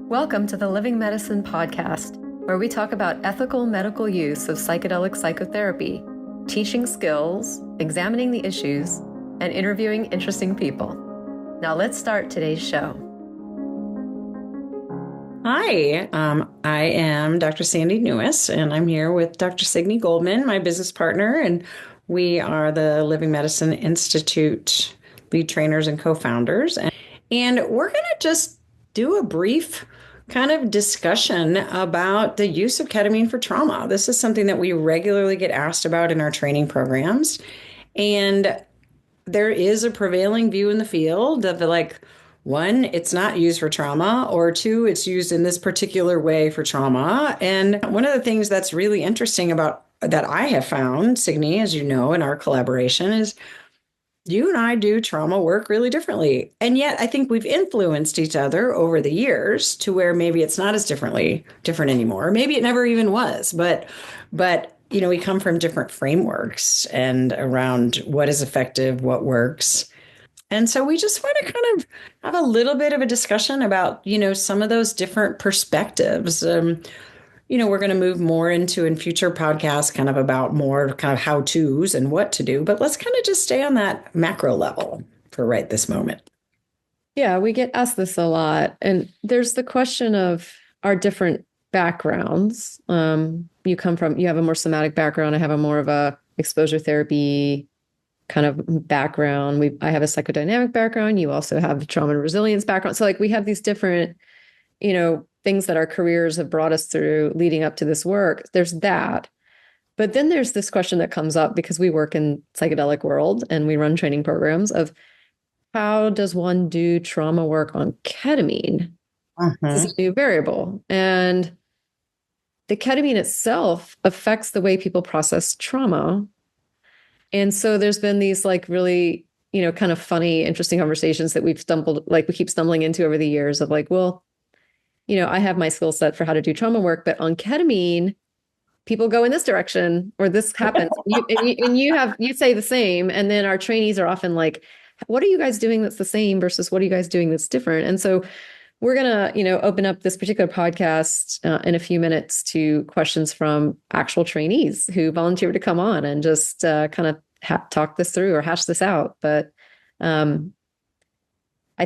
Welcome to the Living Medicine Podcast, where we talk about ethical medical use of psychedelic psychotherapy, teaching skills, examining the issues, and interviewing interesting people. Now let's start today's show. Hi, I am Dr. Sandy Newis, and I'm here with Dr. Signi Goldman, my business partner, and we are the Living Medicine Institute lead trainers and co-founders. And we're going to just do a brief kind of discussion about the use of ketamine for trauma. This is something that we regularly get asked about in our training programs. And there is a prevailing view in the field of one, it's not used for trauma, or two, it's used in this particular way for trauma. And one of the things that's really interesting about that I have found, Signi, as you know, in our collaboration is you and I do trauma work really differently. And yet I think we've influenced each other over the years to where maybe it's not as different anymore. Maybe it never even was, but we come from different frameworks and around what is effective, what works. And so we just want to kind of have a little bit of a discussion about, some of those different perspectives. We're going to move more into in future podcasts kind of about more kind of how-tos and what to do, but let's kind of just stay on that macro level for right this moment. Yeah, we get asked this a lot. And there's the question of our different backgrounds. You have a more somatic background. I have a more of a exposure therapy kind of background. I have a psychodynamic background. You also have the trauma and resilience background. So we have these different, things that our careers have brought us through leading up to this work. There's that. But then there's this question that comes up because we work in psychedelic world and we run training programs of how does one do trauma work on ketamine? This is a new variable. And the ketamine itself affects the way people process trauma. And so there's been these really, kind of funny, interesting conversations that we keep stumbling into over the years of I have my skill set for how to do trauma work, but on ketamine, people go in this direction or this happens. You say the same. And then our trainees are often like, what are you guys doing that's the same versus what are you guys doing that's different? And so we're going to, open up this particular podcast in a few minutes to questions from actual trainees who volunteered to come on and just kind of talk this through or hash this out. But I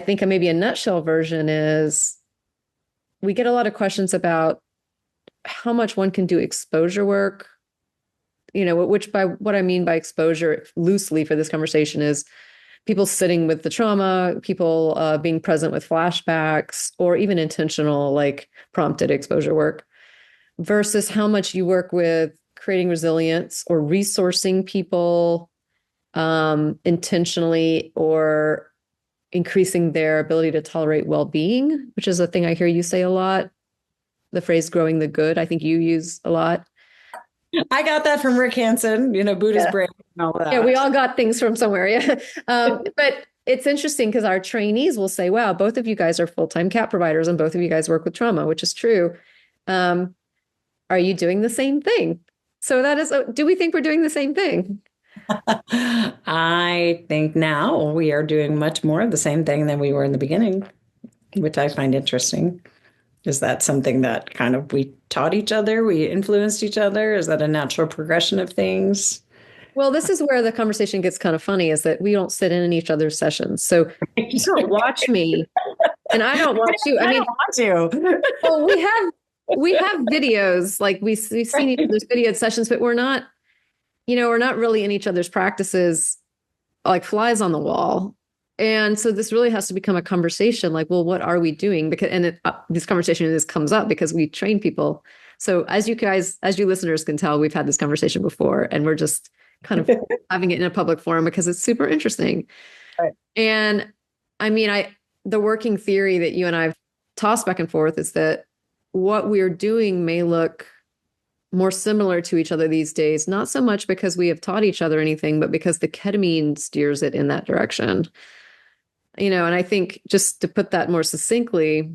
think maybe a nutshell version is we get a lot of questions about how much one can do exposure work, which by what I mean by exposure loosely for this conversation is people sitting with the trauma, people being present with flashbacks, or even intentional, prompted exposure work versus how much you work with creating resilience or resourcing people intentionally or increasing their ability to tolerate well-being, which is a thing I hear you say a lot. The phrase growing the good, I think you use a lot. I got that from Rick Hansen, Buddha's brain and all that. Yeah, we all got things from somewhere. Yeah. But it's interesting because our trainees will say, wow, both of you guys are full-time CAP providers and both of you guys work with trauma, which is true. Are you doing the same thing? So do we think we're doing the same thing? I think now we are doing much more of the same thing than we were in the beginning, which I find interesting. Is that something that kind of we taught each other? We influenced each other? Is that a natural progression of things? Well, this is where the conversation gets kind of funny is that we don't sit in each other's sessions. So you don't watch me and I don't watch you. I don't want to. Well, we have videos, we've seen each other's video sessions, but we're not really in each other's practices like flies on the wall. And so this really has to become a conversation well, what are we doing? This conversation comes up because we train people. So as you listeners can tell, we've had this conversation before and we're just kind of having it in a public forum because it's super interesting. Right. And the working theory that you and I've tossed back and forth is that what we're doing may look more similar to each other these days, not so much because we have taught each other anything, but because the ketamine steers it in that direction. And I think just to put that more succinctly,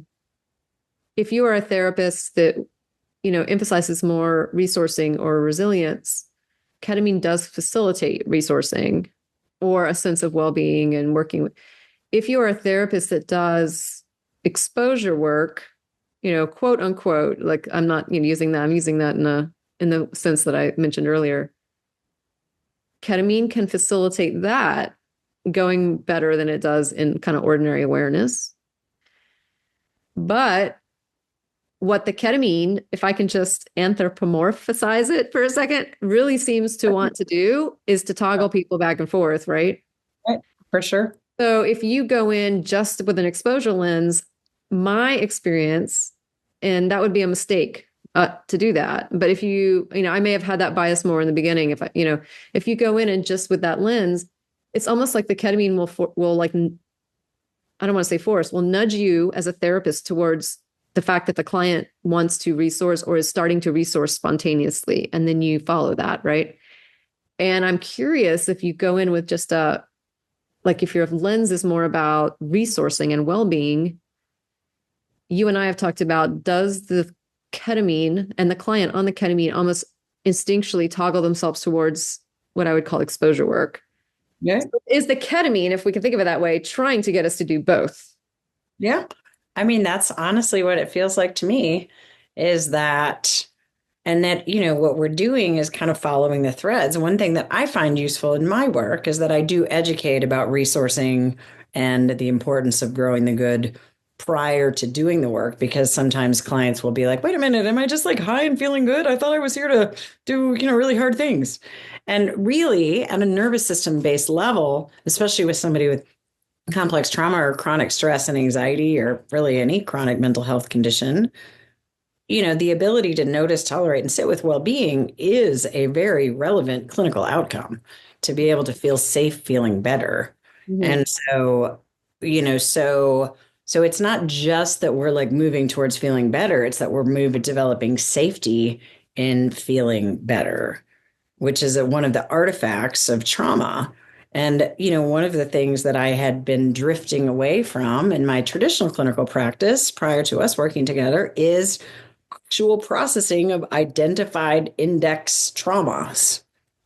if you are a therapist that, emphasizes more resourcing or resilience, ketamine does facilitate resourcing or a sense of well-being and working. If you are a therapist that does exposure work, quote unquote, like I'm not using that. I'm using that in the sense that I mentioned earlier. Ketamine can facilitate that going better than it does in kind of ordinary awareness. But what the ketamine, if I can just anthropomorphize it for a second, really seems to want to do is to toggle people back and forth, right? Right. For sure. So if you go in just with an exposure lens, my experience, and that would be a mistake to do that. But if I may have had that bias more in the beginning. If you go in and just with that lens, it's almost like the ketamine will like, I don't want to say force, will nudge you as a therapist towards the fact that the client wants to resource or is starting to resource spontaneously. And then you follow that, right? And I'm curious if you go in with just if your lens is more about resourcing and well-being, you and I have talked about, does the ketamine and the client on the ketamine almost instinctually toggle themselves towards what I would call exposure work? Yeah. So is the ketamine, if we can think of it that way, trying to get us to do both? Yeah. I mean, that's honestly what it feels like to me is that, and that, what we're doing is kind of following the threads. One thing that I find useful in my work is that I do educate about resourcing and the importance of growing the good prior to doing the work, because sometimes clients will be like, wait a minute, am I just like high and feeling good? I thought I was here to do, really hard things. And really, at a nervous system based level, especially with somebody with complex trauma or chronic stress and anxiety, or really any chronic mental health condition, the ability to notice, tolerate, and sit with well-being is a very relevant clinical outcome to be able to feel safe, feeling better. Mm-hmm. And so it's not just that we're like moving towards feeling better, it's that we're developing safety in feeling better, which is one of the artifacts of trauma. And, one of the things that I had been drifting away from in my traditional clinical practice prior to us working together is actual processing of identified index traumas,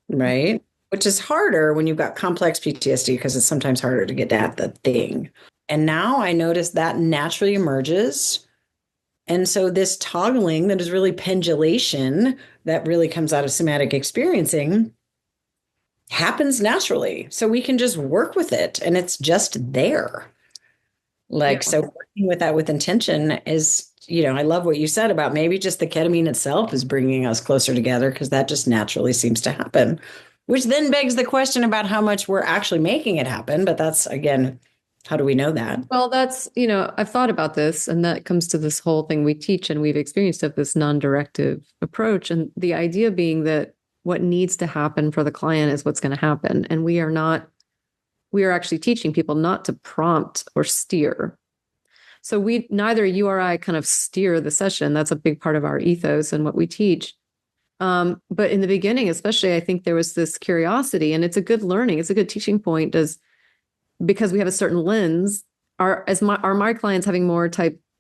right? Which is harder when you've got complex PTSD because it's sometimes harder to get at the thing. And now I notice that naturally emerges. And so this toggling that is really pendulation that really comes out of somatic experiencing happens naturally. So we can just work with it and it's just there. So working with that with intention is, I love what you said about maybe just the ketamine itself is bringing us closer together because that just naturally seems to happen, which then begs the question about how much we're actually making it happen. But that's, again, how do we know that? Well, that's, I've thought about this, and that comes to this whole thing we teach and we've experienced of this non-directive approach. And the idea being that what needs to happen for the client is what's going to happen. And we are actually teaching people not to prompt or steer. So neither you or I kind of steer the session. That's a big part of our ethos and what we teach. But in the beginning, especially, I think there was this curiosity, and it's a good learning. It's a good teaching point because we have a certain lens. Are my clients having more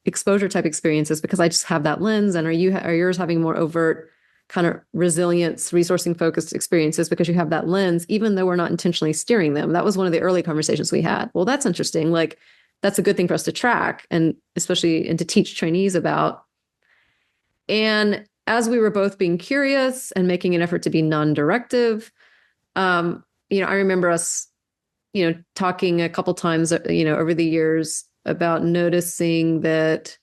exposure type experiences because I just have that lens? And are yours having more overt kind of resilience, resourcing focused experiences because you have that lens, even though we're not intentionally steering them? That was one of the early conversations we had. Well, that's interesting. Like, that's a good thing for us to track, and especially to teach trainees about. And as we were both being curious and making an effort to be non-directive, I remember us, talking a couple times, over the years about noticing that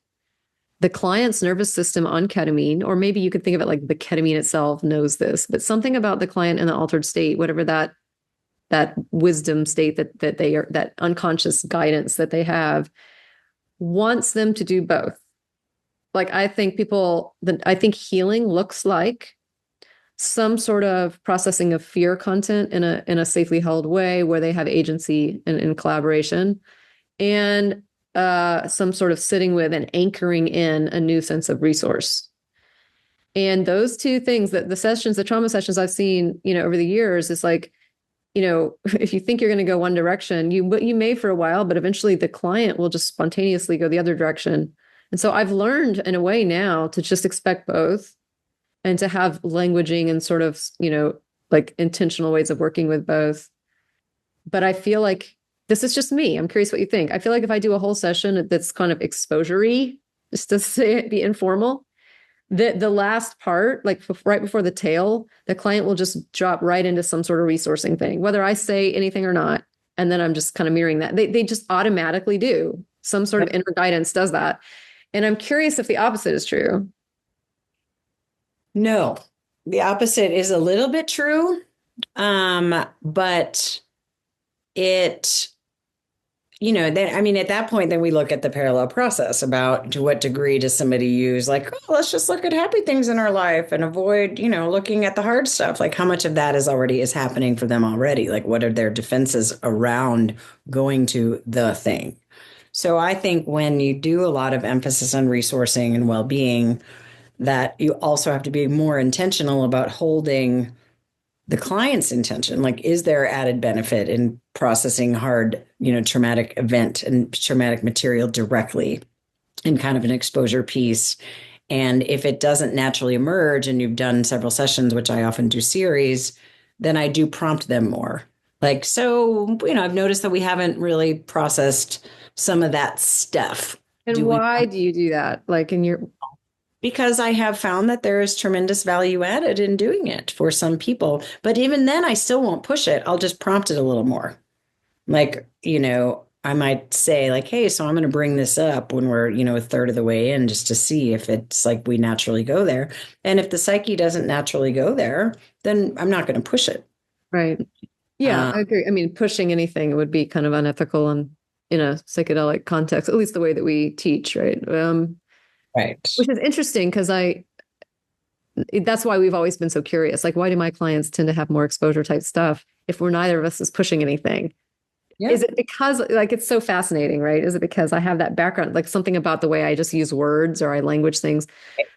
the client's nervous system on ketamine, or maybe you could think of it like the ketamine itself knows this, but something about the client in the altered state, whatever that wisdom state that they are, that unconscious guidance that they have, wants them to do both. Like, I think healing looks like some sort of processing of fear content in a safely held way where they have agency and collaboration, and some sort of sitting with and anchoring in a new sense of resource. And those two things, that the trauma sessions I've seen, over the years, is like, if you think you're going to go one direction, you may for a while, but eventually the client will just spontaneously go the other direction. And so I've learned in a way now to just expect both, and to have languaging and sort of, like intentional ways of working with both. But I feel like this is just me. I'm curious what you think. I feel like if I do a whole session that's kind of exposure-y, just to say it, be informal. The last part, like right before the tail, the client will just drop right into some sort of resourcing thing, whether I say anything or not. And then I'm just kind of mirroring that. They just automatically do. Some sort of Yep. inner guidance does that. And I'm curious if the opposite is true. No, the opposite is a little bit true. But it, then, I mean, at that point, then we look at the parallel process about to what degree does somebody use, like, oh, let's just look at happy things in our life and avoid, looking at the hard stuff. Like how much of that is happening for them already? Like what are their defenses around going to the thing? So I think when you do a lot of emphasis on resourcing and well-being, that you also have to be more intentional about holding the client's intention. Like, is there added benefit in processing hard, traumatic event and traumatic material directly in kind of an exposure piece? And if it doesn't naturally emerge and you've done several sessions, which I often do series, then I do prompt them more. Like, so, I've noticed that we haven't really processed some of that stuff. And why do you do that? Like in your Because I have found that there is tremendous value added in doing it for some people. But even then, I still won't push it. I'll just prompt it a little more. Like, I might say, like, hey, so I'm going to bring this up when we're, a third of the way in just to see if it's like we naturally go there. And if the psyche doesn't naturally go there, then I'm not going to push it. right. Yeah, I agree. I mean, pushing anything would be kind of unethical and in a psychedelic context, at least the way that we teach, right? Right. Which is interesting because that's why we've always been so curious. Like, why do my clients tend to have more exposure type stuff if we're neither of us is pushing anything? Yeah. Is it because like it's so fascinating, right? Is it because I have that background, like something about the way I just use words or I language things?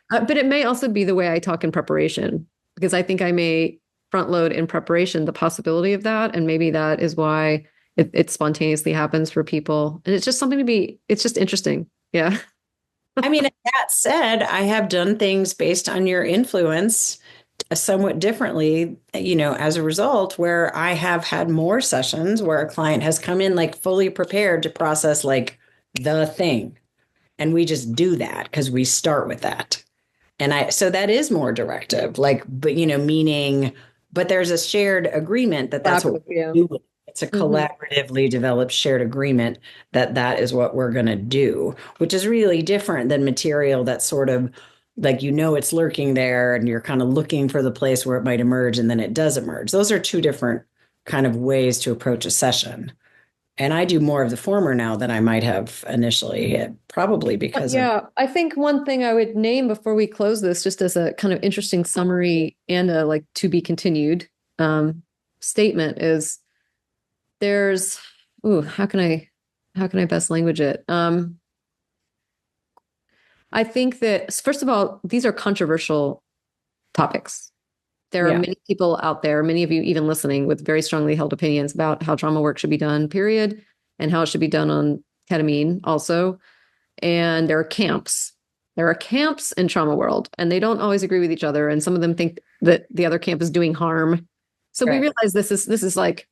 But it may also be the way I talk in preparation, because I think I may front load in preparation the possibility of that. And maybe that is why it spontaneously happens for people. And it's just something it's just interesting. Yeah. I mean, that said, I have done things based on your influence somewhat differently, as a result, where I have had more sessions where a client has come in like fully prepared to process like the thing. And we just do that because we start with that. So that is more directive, like, but, meaning, but there's a shared agreement that that's what Yeah. we do. It's a collaboratively developed shared agreement that that is what we're going to do, which is really different than material that's sort of like, it's lurking there and you're kind of looking for the place where it might emerge and then it does emerge. Those are two different kind of ways to approach a session. And I do more of the former now than I might have initially, probably because of. I think one thing I would name before we close this, just as a kind of interesting summary and a like to be continued statement, is there's how can I best language it? I think that first of all, these are controversial topics. There are many people out there, many of you even listening, with very strongly held opinions about how trauma work should be done, period, and how it should be done on ketamine also. And there are camps. There are camps in trauma world, and they don't always agree with each other. And some of them think that the other camp is doing harm. So we realize this is like,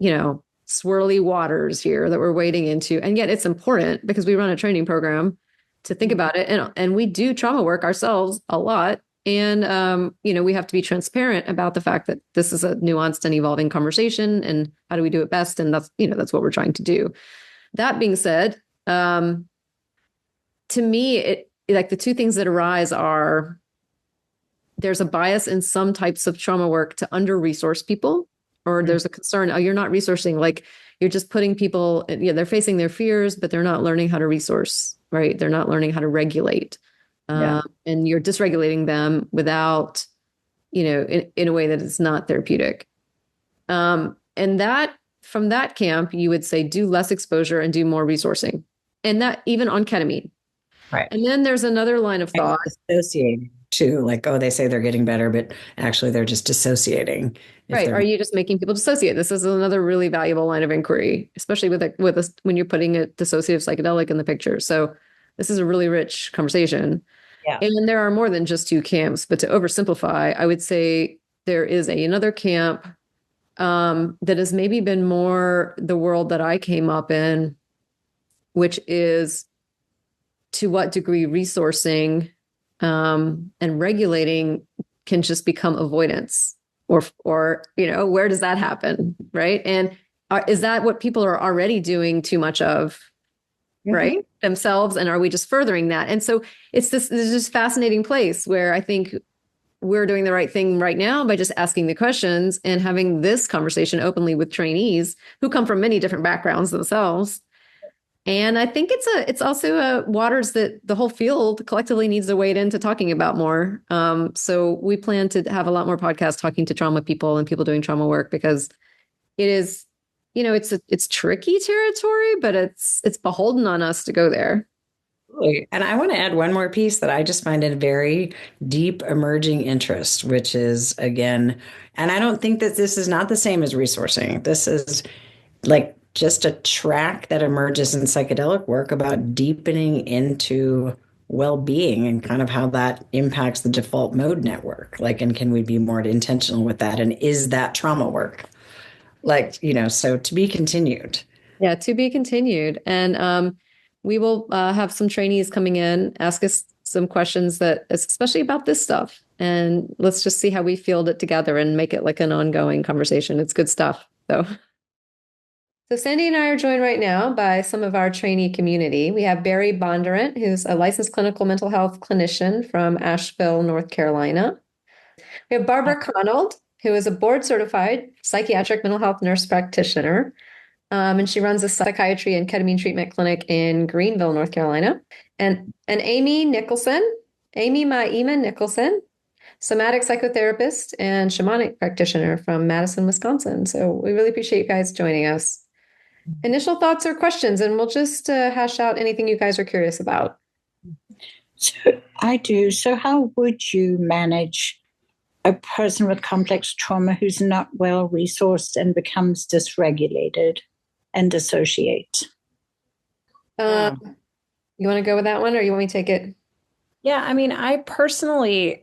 swirly waters here that we're wading into. And yet it's important because we run a training program to think about it. And we do trauma work ourselves a lot. And, we have to be transparent about the fact that this is a nuanced and evolving conversation, and how do we do it best? And that's what we're trying to do. That being said, to me, it like the two things that arise are there's a bias in some types of trauma work to under-resource people, or there's a concern, oh, you're not resourcing, like you're just putting people, they're facing their fears, but they're not learning how to resource, right? They're not learning how to regulate. And you're dysregulating them without, in a way that is not therapeutic. And that from that camp, you would say, do less exposure and do more resourcing. And that even on ketamine. Right. And then there's another line of thought. Associating too, like, oh, they say they're getting better, but actually they're just dissociating. Right. Are you just making people dissociate? This is another really valuable line of inquiry, especially when you're putting a dissociative psychedelic in the picture. So this is a really rich conversation. Yeah. And there are more than just two camps, but to oversimplify, I would say there is another camp that has maybe been more the world that I came up in, which is to what degree resourcing and regulating can just become avoidance, or where does that happen, right? And is that what people are already doing too much of, right, themselves? And are we just furthering that? And so it's this fascinating place where I think we're doing the right thing right now by just asking the questions and having this conversation openly with trainees who come from many different backgrounds themselves. And I think it's also waters that the whole field collectively needs to wade into talking about more. So we plan to have a lot more podcasts talking to trauma people and people doing trauma work, because it is, it's tricky territory, but it's beholden on us to go there. And I want to add one more piece that I just find a very deep emerging interest, which is, again, and I don't think that this is not the same as resourcing. This is like just a track that emerges in psychedelic work about deepening into well-being and kind of how that impacts the default mode network. Like, and can we be more intentional with that? And is that trauma work? Like, so to be continued. Yeah, to be continued. And we will have some trainees coming in, ask us some questions that, especially about this stuff. And let's just see how we field it together and make it like an ongoing conversation. It's good stuff. So Sandy and I are joined right now by some of our trainee community. We have Barry Bondurant, who's a licensed clinical mental health clinician from Asheville, North Carolina. We have Barbara Connold, who is a board-certified psychiatric mental health nurse practitioner. And she runs a psychiatry and ketamine treatment clinic in Greenville, North Carolina. And Amy Maima Nicholson, somatic psychotherapist and shamanic practitioner from Madison, Wisconsin. So we really appreciate you guys joining us. Initial thoughts or questions, and we'll just hash out anything you guys are curious about. So I do. So how would you manage a person with complex trauma who's not well resourced and becomes dysregulated and dissociate? You want to go with that one, or you want me to take it? Yeah, I mean, I personally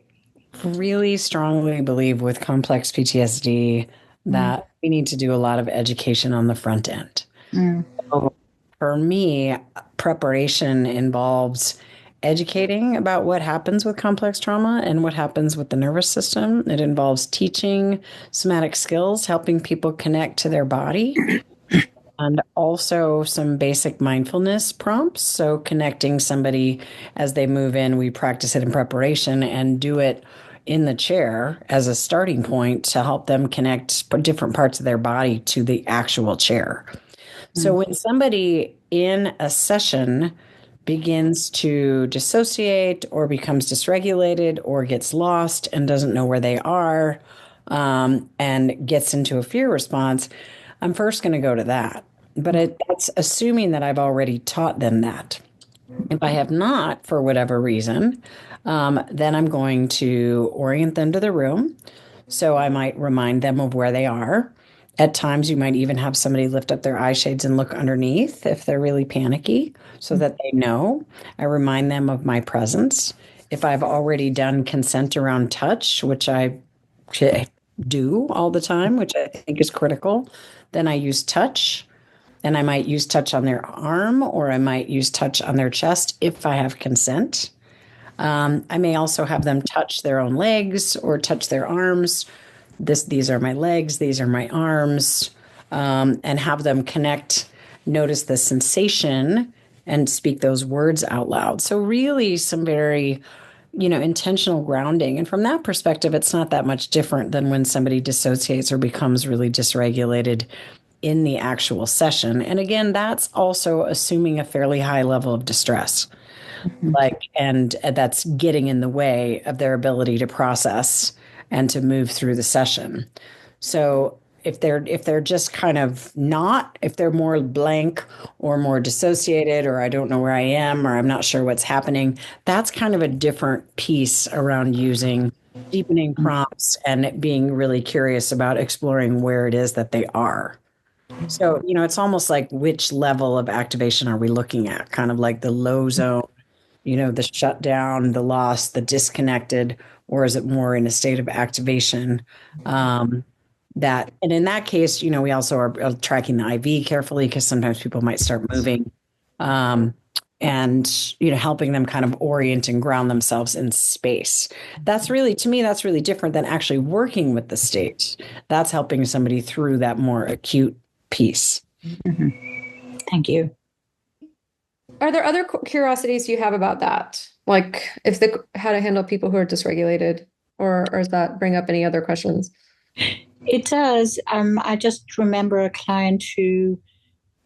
really strongly believe with complex PTSD that we need to do a lot of education on the front end. So for me, preparation involves educating about what happens with complex trauma and what happens with the nervous system. It involves teaching somatic skills, helping people connect to their body, and also some basic mindfulness prompts. So connecting somebody as they move in, we practice it in preparation and do it in the chair as a starting point to help them connect different parts of their body to the actual chair. So when somebody in a session begins to dissociate or becomes dysregulated or gets lost and doesn't know where they are, and gets into a fear response, I'm first going to go to that. But that's assuming that I've already taught them that. If I have not, for whatever reason, then I'm going to orient them to the room. So I might remind them of where they are. At times, you might even have somebody lift up their eye shades and look underneath if they're really panicky so that they know. I remind them of my presence. If I've already done consent around touch, which I do all the time, which I think is critical, then I use touch. And I might use touch on their arm, or I might use touch on their chest if I have consent. I may also have them touch their own legs or touch their arms. These are my legs, these are my arms, and have them connect, notice the sensation, and speak those words out loud. So really some very, intentional grounding. And from that perspective, it's not that much different than when somebody dissociates or becomes really dysregulated in the actual session. And again, that's also assuming a fairly high level of distress. And that's getting in the way of their ability to process and to move through the session. So if they're just kind of not, if they're more blank or more dissociated, or I don't know where I am, or I'm not sure what's happening, that's kind of a different piece around using deepening prompts and being really curious about exploring where it is that they are. So, it's almost like which level of activation are we looking at? Kind of like the low zone, the shutdown, the lost, the disconnected, or is it more in a state of activation? And in that case, we also are tracking the IV carefully because sometimes people might start moving. and, helping them kind of orient and ground themselves in space. That's really, to me, that's really different than actually working with the state. That's helping somebody through that more acute piece. Mm-hmm. Thank you. Are there other curiosities you have about that? Like how to handle people who are dysregulated, or does that bring up any other questions? It does. I just remember a client who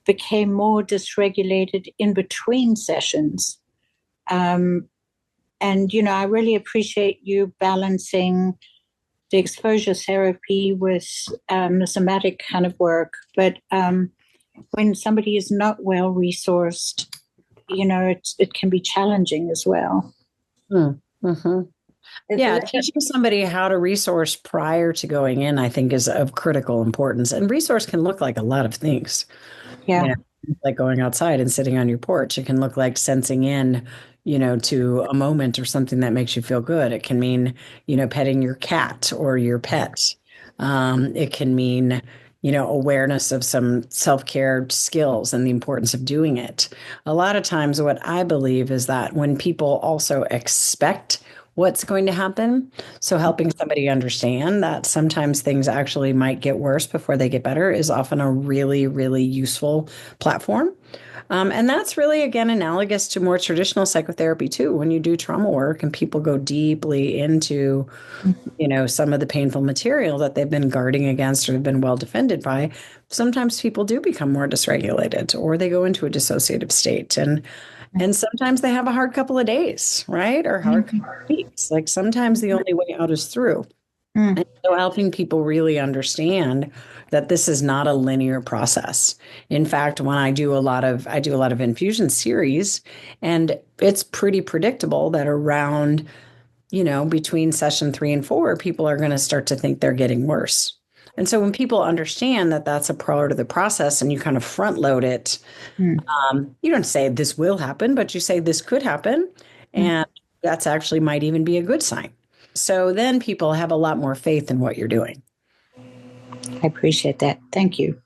became more dysregulated in between sessions. And, I really appreciate you balancing the exposure therapy with the somatic kind of work. But when somebody is not well resourced, it can be challenging as well. Mm-hmm. Yeah, teaching somebody how to resource prior to going in, I think, is of critical importance. And resource can look like a lot of things. Yeah. Like going outside and sitting on your porch. It can look like sensing in, to a moment or something that makes you feel good. It can mean, petting your cat or your pet. It can mean, awareness of some self-care skills and the importance of doing it. A lot of times what I believe is that when people also expect what's going to happen, so helping somebody understand that sometimes things actually might get worse before they get better is often a really, really useful platform. And that's really, again, analogous to more traditional psychotherapy too. When you do trauma work and people go deeply into, some of the painful material that they've been guarding against or have been well defended by, sometimes people do become more dysregulated or they go into a dissociative state. And sometimes they have a hard couple of days, right? Or hard couple of weeks. Like sometimes the only way out is through. And so helping people really understand that this is not a linear process. In fact, when I do a lot of infusion series, and it's pretty predictable that around, between session 3 and 4, people are going to start to think they're getting worse. And so when people understand that that's a part of the process and you kind of front load it, you don't say this will happen, but you say this could happen. And that's actually might even be a good sign. So then people have a lot more faith in what you're doing. I appreciate that. Thank you.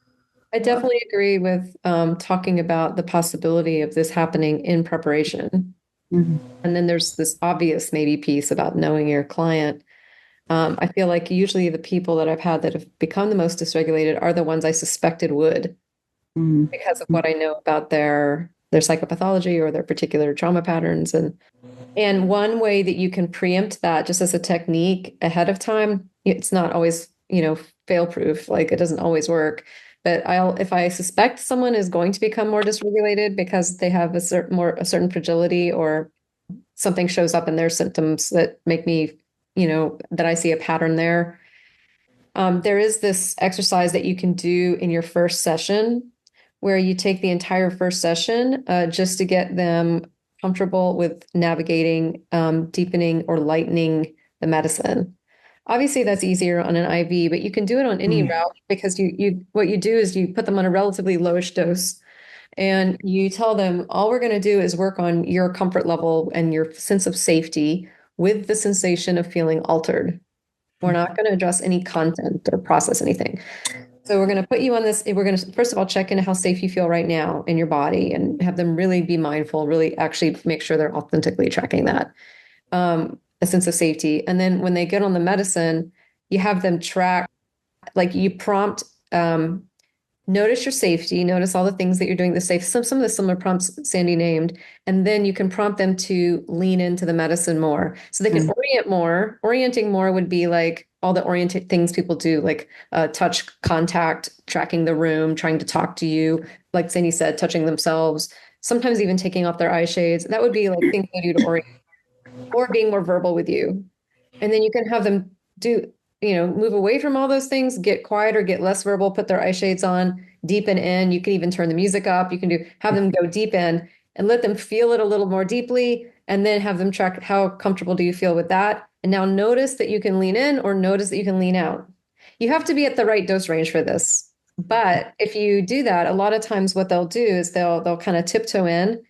I definitely agree with talking about the possibility of this happening in preparation. And then there's this obvious maybe piece about knowing your client. I feel like usually the people that I've had that have become the most dysregulated are the ones I suspected would, because of what I know about their psychopathology or their particular trauma patterns. And one way that you can preempt that just as a technique ahead of time, it's not always, fail proof, like it doesn't always work. But if I suspect someone is going to become more dysregulated because they have a certain fragility or something shows up in their symptoms that make me, that I see a pattern there. There is this exercise that you can do in your first session where you take the entire first session just to get them comfortable with navigating, deepening, or lightening the medicine. Obviously, that's easier on an IV, but you can do it on any route because what you do is you put them on a relatively lowish dose and you tell them all we're going to do is work on your comfort level and your sense of safety with the sensation of feeling altered. We're not going to address any content or process anything. So we're going to put you on this. We're going to, first of all, check into how safe you feel right now in your body and have them really be mindful, really actually make sure they're authentically tracking that, a sense of safety. And then when they get on the medicine, you have them track, like you prompt, notice your safety, notice all the things that you're doing the safe, some of the similar prompts Sandy named, and then you can prompt them to lean into the medicine more. So they can orient more. Orienting more would be like all the oriented things people do, like touch, contact, tracking the room, trying to talk to you, like Sandy said, touching themselves, sometimes even taking off their eye shades. That would be like things they do to orient, or being more verbal with you. And then you can have them do, move away from all those things, get quieter, get less verbal, put their eye shades on, deepen in. You can even turn the music up. You can have them go deep in and let them feel it a little more deeply, and then have them track how comfortable do you feel with that. And now notice that you can lean in or notice that you can lean out. You have to be at the right dose range for this. But if you do that, a lot of times what they'll do is they'll kind of tiptoe in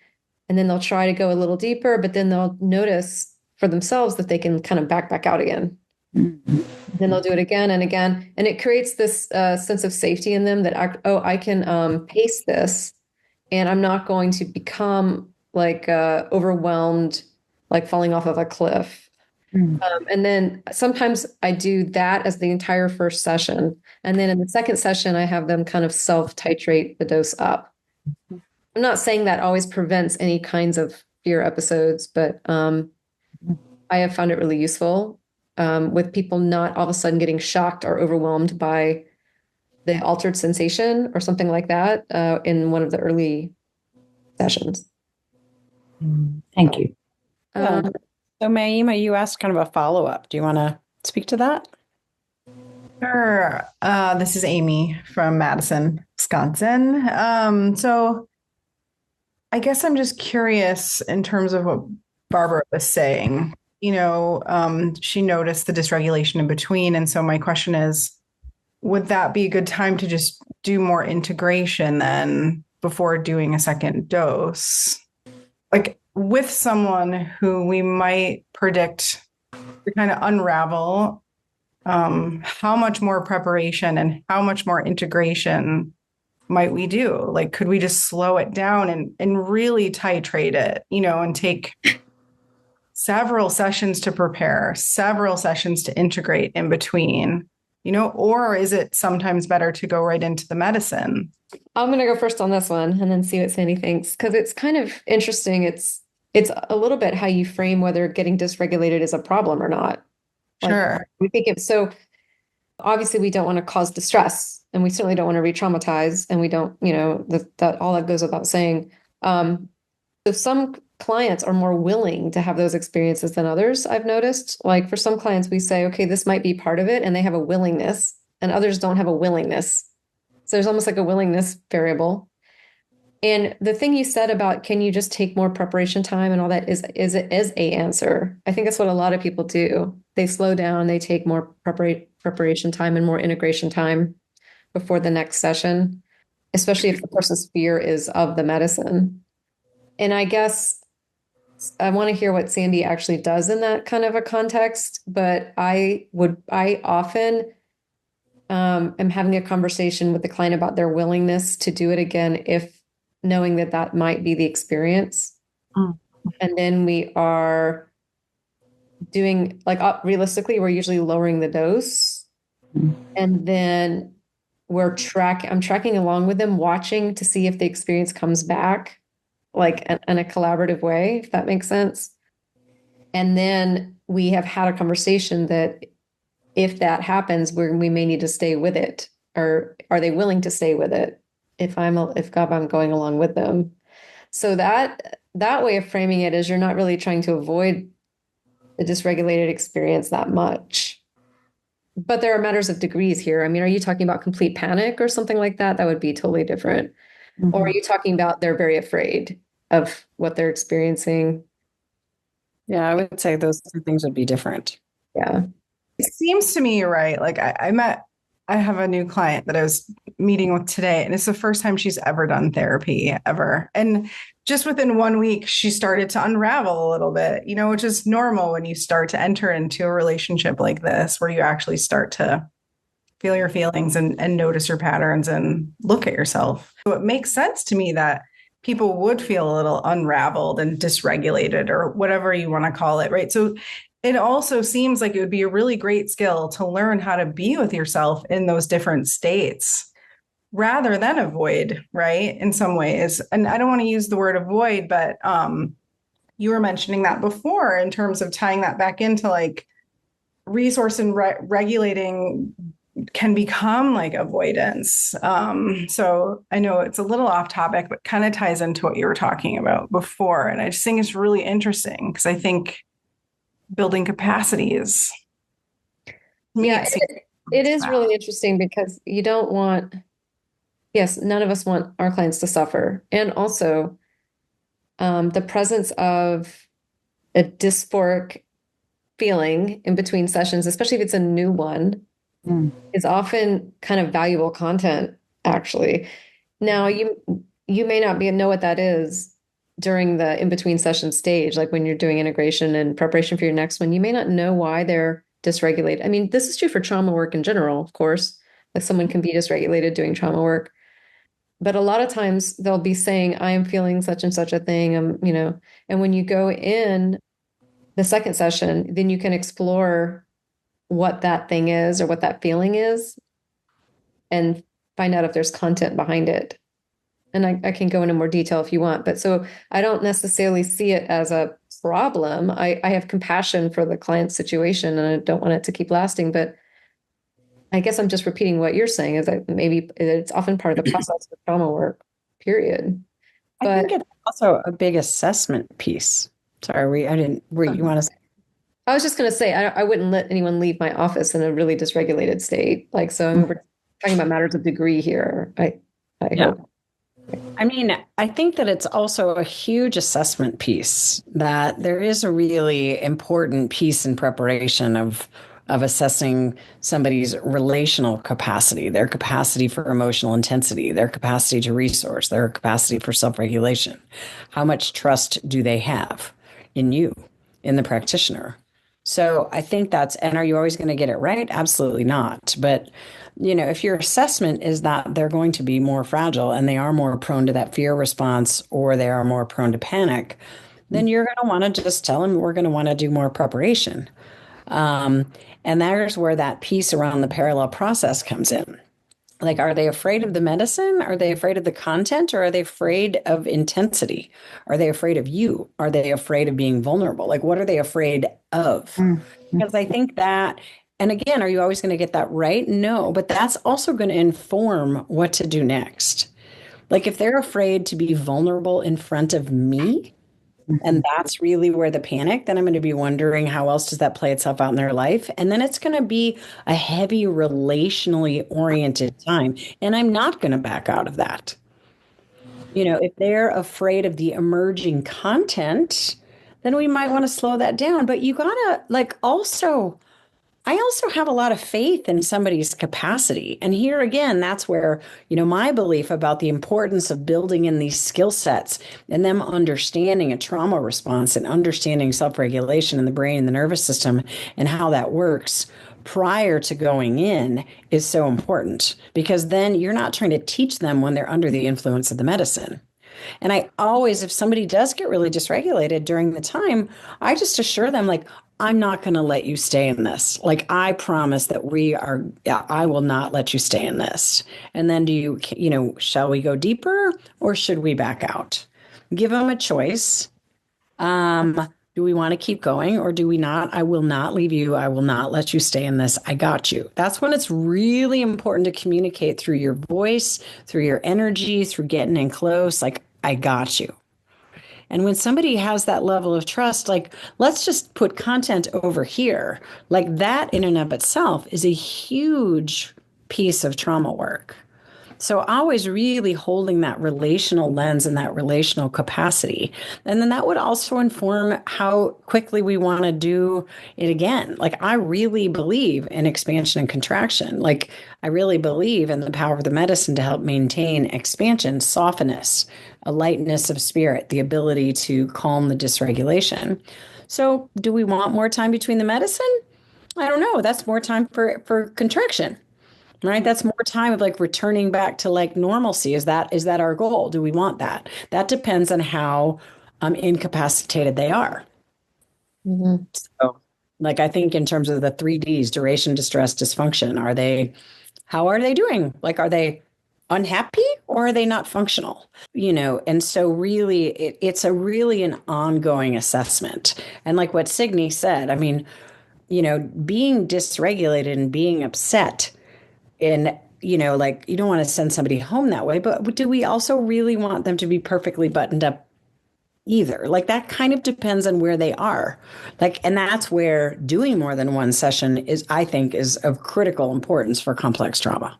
and then they'll try to go a little deeper, but then they'll notice for themselves that they can kind of back out again. Then they'll do it again and again. And it creates this sense of safety in them that, I can pace this and I'm not going to become like overwhelmed, like falling off of a cliff. And then sometimes I do that as the entire first session. And then in the second session, I have them kind of self-titrate the dose up. I'm not saying that always prevents any kinds of fear episodes, but I have found it really useful with people not all of a sudden getting shocked or overwhelmed by the altered sensation or something like that in one of the early sessions. Thank you. So Maima, you asked kind of a follow-up. Do you want to speak to that? Sure. This is Amy from Madison, Wisconsin. So I guess I'm just curious in terms of what Barbara was saying. She noticed the dysregulation in between. And so my question is, would that be a good time to just do more integration then before doing a second dose? Like with someone who we might predict to kind of unravel, how much more preparation and how much more integration might we do? Like, could we just slow it down and really titrate it, and take several sessions to prepare, several sessions to integrate in between, or is it sometimes better to go right into the medicine? I'm going to go first on this one and then see what Sandy thinks, because it's kind of interesting. It's a little bit how you frame whether getting dysregulated is a problem or not. Sure. We think so obviously we don't want to cause distress, and we certainly don't want to re-traumatize, and we don't, that all that goes without saying. So some clients are more willing to have those experiences than others, I've noticed. Like for some clients, we say, okay, this might be part of it, and they have a willingness, and others don't have a willingness. So there's almost like a willingness variable. And the thing you said about, can you just take more preparation time and all that is a answer. I think that's what a lot of people do. They slow down, they take more preparation time and more integration time before the next session, especially if the person's fear is of the medicine. And I guess I want to hear what Sandy actually does in that kind of a context, but I often am having a conversation with the client about their willingness to do it again, if knowing that might be the experience. And then we are doing realistically, we're usually lowering the dose. And then I'm tracking along with them, watching to see if the experience comes back like in a collaborative way, if that makes sense. And then we have had a conversation that if that happens, we may need to stay with it, or are they willing to stay with it if I'm going along with them? So that way of framing it is you're not really trying to avoid the dysregulated experience that much. But there are matters of degrees here. I mean, are you talking about complete panic or something like that? That would be totally different. Mm-hmm. Or are you talking about they're very afraid of what they're experiencing? Yeah, I would say those two things would be different. Yeah. It seems to me you're right. Like I have a new client that I was meeting with today, and it's the first time she's ever done therapy ever. And just within 1 week, she started to unravel a little bit, which is normal when you start to enter into a relationship like this, where you actually start to feel your feelings and notice your patterns and look at yourself. So it makes sense to me that people would feel a little unraveled and dysregulated, or whatever you want to call it, right? So it also seems like it would be a really great skill to learn how to be with yourself in those different states rather than avoid, right? In some ways. And I don't want to use the word avoid, but you were mentioning that before in terms of tying that back into like resource and regulating can become like avoidance. So I know it's a little off topic, but kind of ties into what you were talking about before. And I just think it's really interesting because I think building capacities. Yeah, it is really interesting because you don't want, none of us want our clients to suffer. And also the presence of a dysphoric feeling in between sessions, especially if it's a new one, is often kind of valuable content, actually. Now, you may not know what that is during the in-between session stage, like when you're doing integration and preparation for your next one. You may not know why they're dysregulated. I mean, this is true for trauma work in general, of course. Like someone can be dysregulated doing trauma work. But a lot of times they'll be saying, I am feeling such and such a thing. And when you go in the second session, then you can explore what that thing is or what that feeling is and find out if there's content behind it. And I can go into more detail if you want. But so I don't necessarily see it as a problem. I have compassion for the client's situation and I don't want it to keep lasting. But I guess I'm just repeating what you're saying is that maybe it's often part of the process of trauma work, period. But I think it's also a big assessment piece. Sorry, you want to say? I was just going to say, I wouldn't let anyone leave my office in a really dysregulated state. Like, so we're talking about matters of degree here. I hope. I mean, I think that it's also a huge assessment piece, that there is a really important piece in preparation of assessing somebody's relational capacity, their capacity for emotional intensity, their capacity to resource, their capacity for self-regulation. How much trust do they have in you, in the practitioner? So I think and are you always going to get it right? Absolutely not. But, if your assessment is that they're going to be more fragile and they are more prone to that fear response or they are more prone to panic, then you're going to want to just tell them we're going to want to do more preparation. And there's where that piece around the parallel process comes in. Like, are they afraid of the medicine? Are they afraid of the content? Or are they afraid of intensity? Are they afraid of you? Are they afraid of being vulnerable? Like, what are they afraid of? Because I think that, and again, are you always going to get that right? No, but that's also going to inform what to do next. Like, if they're afraid to be vulnerable in front of me, and that's really where the panic, then I'm going to be wondering how else does that play itself out in their life? And then it's going to be a heavy relationally oriented time. And I'm not going to back out of that. If they're afraid of the emerging content, then we might want to slow that down. But you got to I also have a lot of faith in somebody's capacity. And here again, that's where, my belief about the importance of building in these skill sets and them understanding a trauma response and understanding self-regulation in the brain and the nervous system and how that works prior to going in is so important, because then you're not trying to teach them when they're under the influence of the medicine. And I always, if somebody does get really dysregulated during the time, I just assure them, like, I'm not going to let you stay in this. Like, I promise that I will not let you stay in this. And then shall we go deeper or should we back out? Give them a choice. Do we want to keep going or do we not? I will not leave you. I will not let you stay in this. I got you. That's when it's really important to communicate through your voice, through your energy, through getting in close. Like, I got you. And when somebody has that level of trust, like, let's just put content over here, like that in and of itself is a huge piece of trauma work. So always really holding that relational lens and that relational capacity. And then that would also inform how quickly we want to do it again. Like, I really believe in expansion and contraction. Like, I really believe in the power of the medicine to help maintain expansion, softness, a lightness of spirit, the ability to calm the dysregulation. So do we want more time between the medicine? I don't know. That's more time for contraction. Right. That's more time of like returning back to like normalcy. Is that our goal? Do we want that? That depends on how incapacitated they are. Mm-hmm. So, like, I think in terms of the 3Ds, duration, distress, dysfunction, how are they doing? Like, are they unhappy or are they not functional? And so really it's a really an ongoing assessment. And like what Signi said, I mean, being dysregulated and being upset, and, like, you don't want to send somebody home that way, but do we also really want them to be perfectly buttoned up either? Like, that kind of depends on where they are. Like, and that's where doing more than one session I think is of critical importance for complex trauma,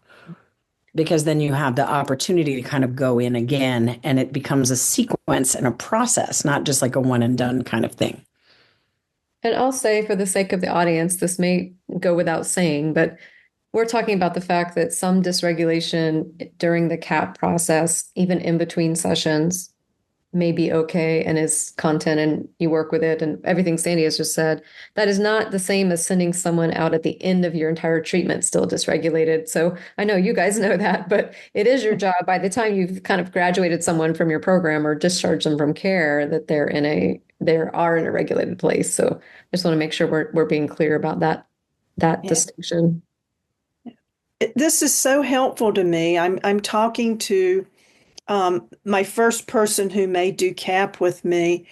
because then you have the opportunity to kind of go in again and it becomes a sequence and a process, not just like a one and done kind of thing. And I'll say, for the sake of the audience, this may go without saying, but we're talking about the fact that some dysregulation during the CAP process, even in between sessions, may be okay and is content and you work with it and everything Sandy has just said, that is not the same as sending someone out at the end of your entire treatment still dysregulated. So I know you guys know that, but it is your job by the time you've kind of graduated someone from your program or discharged them from care that they are in a regulated place. So I just want to make sure we're being clear about that distinction. This is so helpful to me. I'm talking to my first person who may do CAP with me,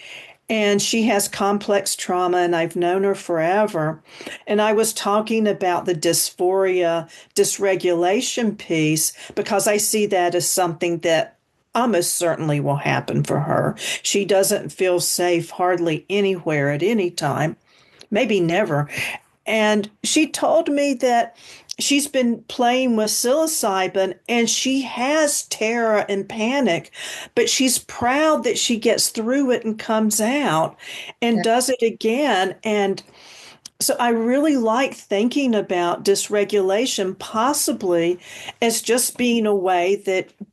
and she has complex trauma, and I've known her forever. And I was talking about the dysphoria, dysregulation piece, because I see that as something that almost certainly will happen for her. She doesn't feel safe hardly anywhere at any time, maybe never. And she told me that she's been playing with psilocybin and she has terror and panic, but she's proud that she gets through it and comes out and does it again. And so I really like thinking about dysregulation possibly as just being a way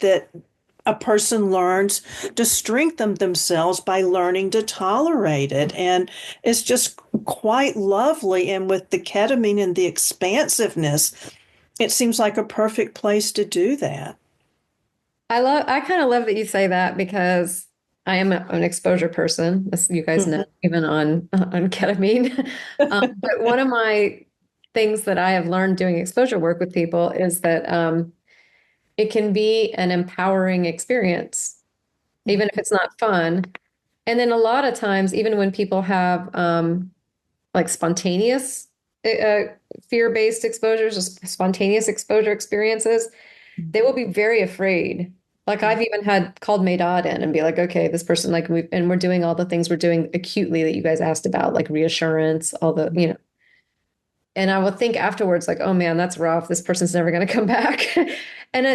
that a person learns to strengthen themselves by learning to tolerate it. And it's just quite lovely. And with the ketamine and the expansiveness, it seems like a perfect place to do that. I kind of love that you say that because I am an exposure person, as you guys know, even on ketamine. But one of my things that I have learned doing exposure work with people is that it can be an empowering experience, even if it's not fun. And then a lot of times, even when people have like spontaneous fear-based exposures, or spontaneous exposure experiences, they will be very afraid. Like I've even had called Maydad in and be like, okay, this person, like we're doing all the things we're doing acutely that you guys asked about, like reassurance, all the, and I will think afterwards, like, oh man, that's rough. This person's never going to come back. And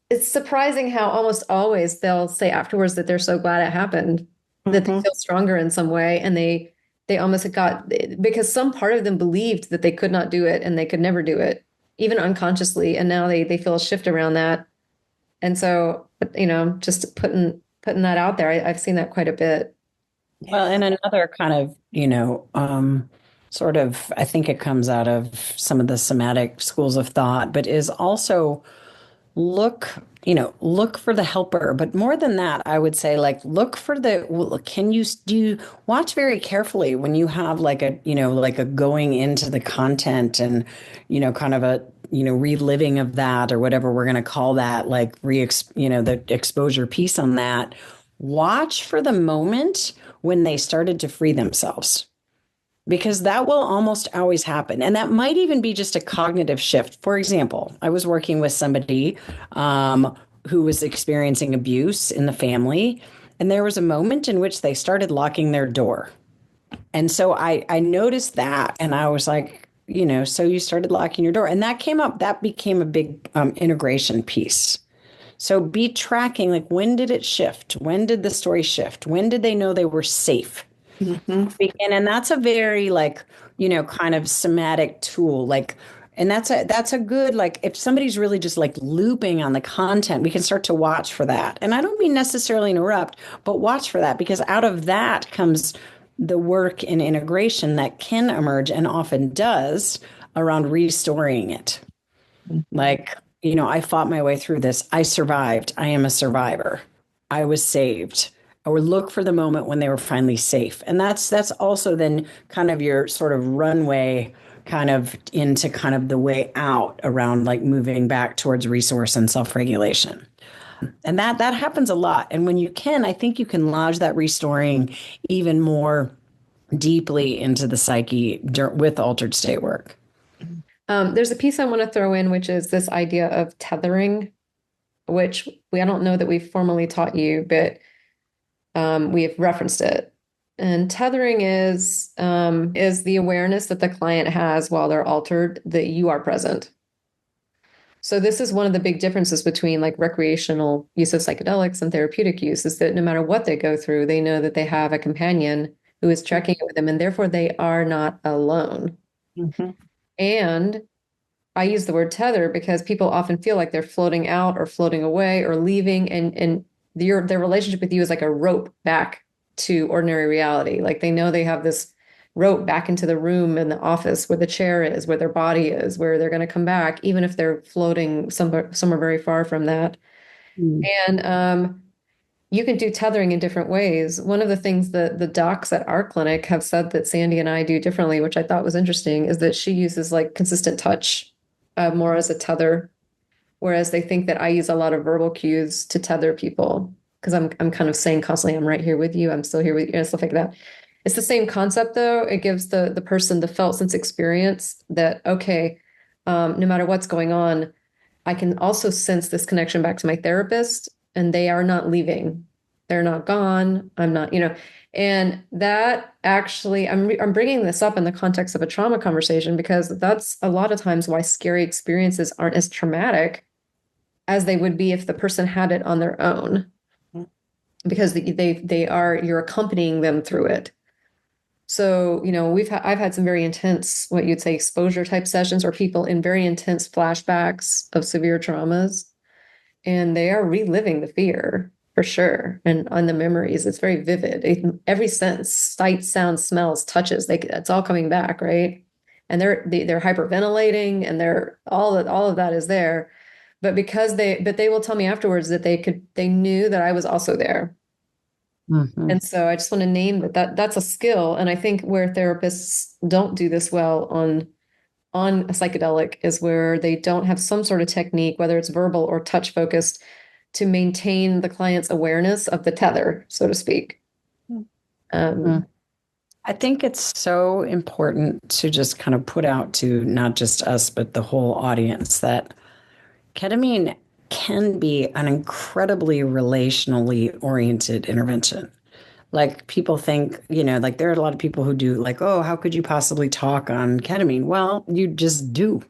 it's surprising how almost always they'll say afterwards that they're so glad it happened, that they feel stronger in some way. And they almost got, because some part of them believed that they could not do it and they could never do it, even unconsciously. And now they feel a shift around that. And so, just putting that out there, I've seen that quite a bit. Well, and another kind of, sort of, I think it comes out of some of the somatic schools of thought, but is also look for the helper. But more than that, I would say, like, look for do you watch very carefully when you have like a going into the content and, kind of a, reliving of that or whatever we're going to call that, like the exposure piece on that. Watch for the moment when they started to free themselves, because that will almost always happen. And that might even be just a cognitive shift. For example, I was working with somebody who was experiencing abuse in the family, and there was a moment in which they started locking their door. And so I noticed that, and I was like, so you started locking your door. And that became a big integration piece. So be tracking, like, when did it shift? When did the story shift? When did they know they were safe? And that's a very kind of somatic tool, and that's a good, like, if somebody's really just like looping on the content, we can start to watch for that. And I don't mean necessarily interrupt, but watch for that, because out of that comes the work in integration that can emerge and often does around restoring it. Like, I fought my way through this. I survived. I am a survivor. I was saved. Or look for the moment when they were finally safe. And that's also then kind of your sort of runway kind of into kind of the way out around, like, moving back towards resource and self-regulation. And that happens a lot. And when you can, I think you can lodge that restoring even more deeply into the psyche with altered state work. There's a piece I want to throw in, which is this idea of tethering, which I don't know that we've formally taught you, but we have referenced it. And tethering is the awareness that the client has while they're altered, that you are present. So this is one of the big differences between, like, recreational use of psychedelics and therapeutic use, is that no matter what they go through, they know that they have a companion who is checking in with them, and therefore they are not alone. And I use the word tether because people often feel like they're floating out or floating away or leaving, and their relationship with you is like a rope back to ordinary reality. Like they know they have this rope back into the room in the office where the chair is, where their body is, where they're going to come back, even if they're floating somewhere very far from that. And you can do tethering in different ways. One of the things that the docs at our clinic have said that Sandy and I do differently, which I thought was interesting, is that she uses like consistent touch more as a tether, whereas they think that I use a lot of verbal cues to tether people because I'm kind of saying constantly, I'm right here with you, I'm still here with you, and stuff like that. It's the same concept though. It gives the person the felt sense experience that, okay, no matter what's going on, I can also sense this connection back to my therapist, and they are not leaving. They're not gone. I'm not, and that actually, I'm bringing this up in the context of a trauma conversation because that's a lot of times why scary experiences aren't as traumatic as they would be if the person had it on their own, because you're accompanying them through it. So, I've had some very intense, what you'd say, exposure type sessions or people in very intense flashbacks of severe traumas, and they are reliving the fear for sure. And on the memories, it's very vivid. Every sense, sight, sound, smells, touches, it's all coming back, right? And they're hyperventilating, and all of that is there. But they will tell me afterwards that they knew that I was also there. Mm-hmm. And so I just want to name that's a skill. And I think where therapists don't do this well on a psychedelic is where they don't have some sort of technique, whether it's verbal or touch focused, to maintain the client's awareness of the tether, so to speak. I think it's so important to just kind of put out to not just us, but the whole audience that ketamine can be an incredibly relationally oriented intervention. Like people think, like there are a lot of people who do like, oh, how could you possibly talk on ketamine? Well, you just do.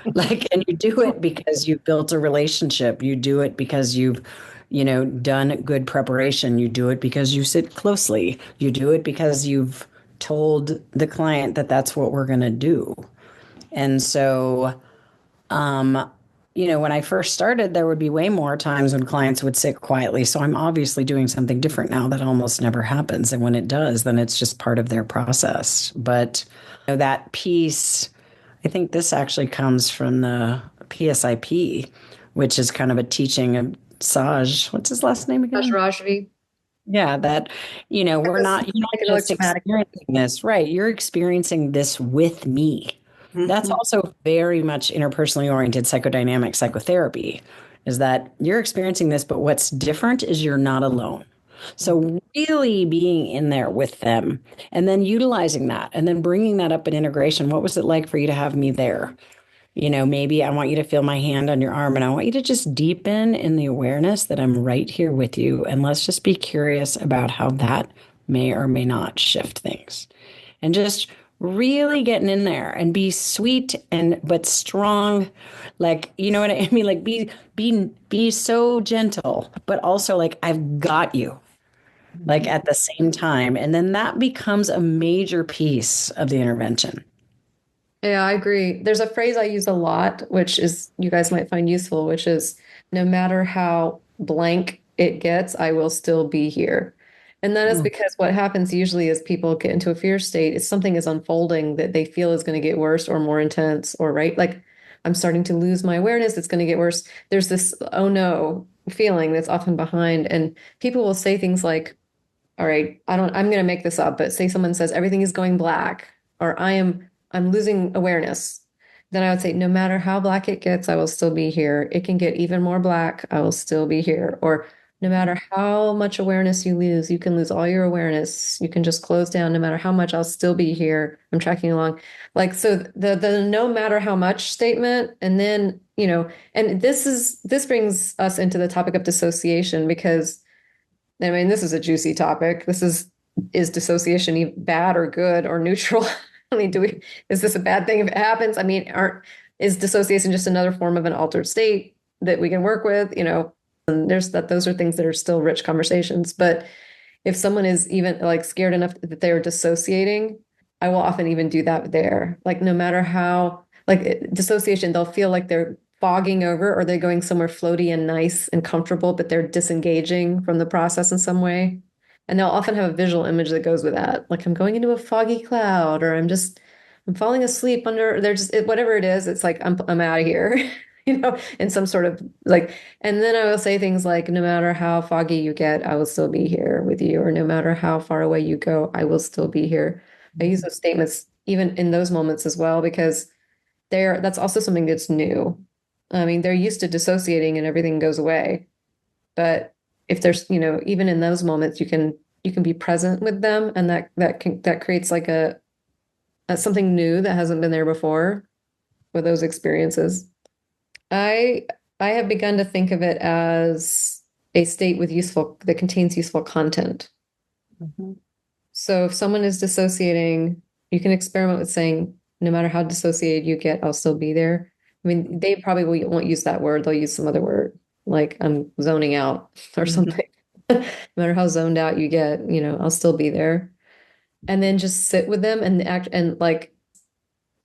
And you do it because you've built a relationship. You do it because you've, done good preparation. You do it because you sit closely. You do it because you've told the client that that's what we're going to do. And so, when I first started, there would be way more times when clients would sit quietly. So I'm obviously doing something different now that almost never happens. And when it does, then it's just part of their process. But that piece, I think this actually comes from the PSIP, which is kind of a teaching of Saj. What's his last name again? Rajvi. Yeah, that, you're not just experiencing this, right? You're experiencing this with me. Mm-hmm. That's also very much interpersonally oriented psychodynamic psychotherapy, is that you're experiencing this, but what's different is you're not alone. So really being in there with them and then utilizing that and then bringing that up in integration. What was it like for you to have me there? Maybe I want you to feel my hand on your arm, and I want you to just deepen in the awareness that I'm right here with you. And let's just be curious about how that may or may not shift things. And just really getting in there and be sweet but strong, like, you know what I mean? Like be so gentle, but also like, I've got you, like at the same time. And then that becomes a major piece of the intervention. Yeah, I agree. There's a phrase I use a lot, which is you guys might find useful, which is no matter how blank it gets, I will still be here. And that is because what happens usually is people get into a fear state. It's something is unfolding that they feel is going to get worse or more intense, or right. Like I'm starting to lose my awareness. It's going to get worse. There's this, oh no, feeling that's often behind. And people will say things like, all right, I'm going to make this up, but say someone says everything is going black, or I'm losing awareness. Then I would say, no matter how black it gets, I will still be here. It can get even more black. I will still be here. Or no matter how much awareness you lose, you can lose all your awareness. You can just close down. No matter how much, I'll still be here. I'm tracking along. Like, so the no matter how much statement. And then, and this brings us into the topic of dissociation, because I mean, this is a juicy topic. Is dissociation bad or good or neutral? I mean, is this a bad thing if it happens? I mean, is dissociation just another form of an altered state that we can work with? And those are things that are still rich conversations. But if someone is even like scared enough that they're dissociating, I will often even do that there. Like no matter how, like dissociation, they'll feel like they're fogging over, or they're going somewhere floaty and nice and comfortable, but they're disengaging from the process in some way. And they'll often have a visual image that goes with that. Like I'm going into a foggy cloud, or I'm falling asleep under, they're just, whatever it is, it's like, I'm out of here, in some sort of like, and then I will say things like, no matter how foggy you get, I will still be here with you. Or no matter how far away you go, I will still be here. I use those statements even in those moments as well, because that's also something that's new. I mean, they're used to dissociating and everything goes away. But if there's, even in those moments, you can be present with them, and that creates like a something new that hasn't been there before with those experiences. I have begun to think of it as a state that contains useful content. Mm-hmm. So if someone is dissociating, you can experiment with saying, no matter how dissociated you get, I'll still be there. I mean, they probably won't use that word. They'll use some other word, like I'm zoning out or something. No matter how zoned out you get, I'll still be there. And then just sit with them and act. And like,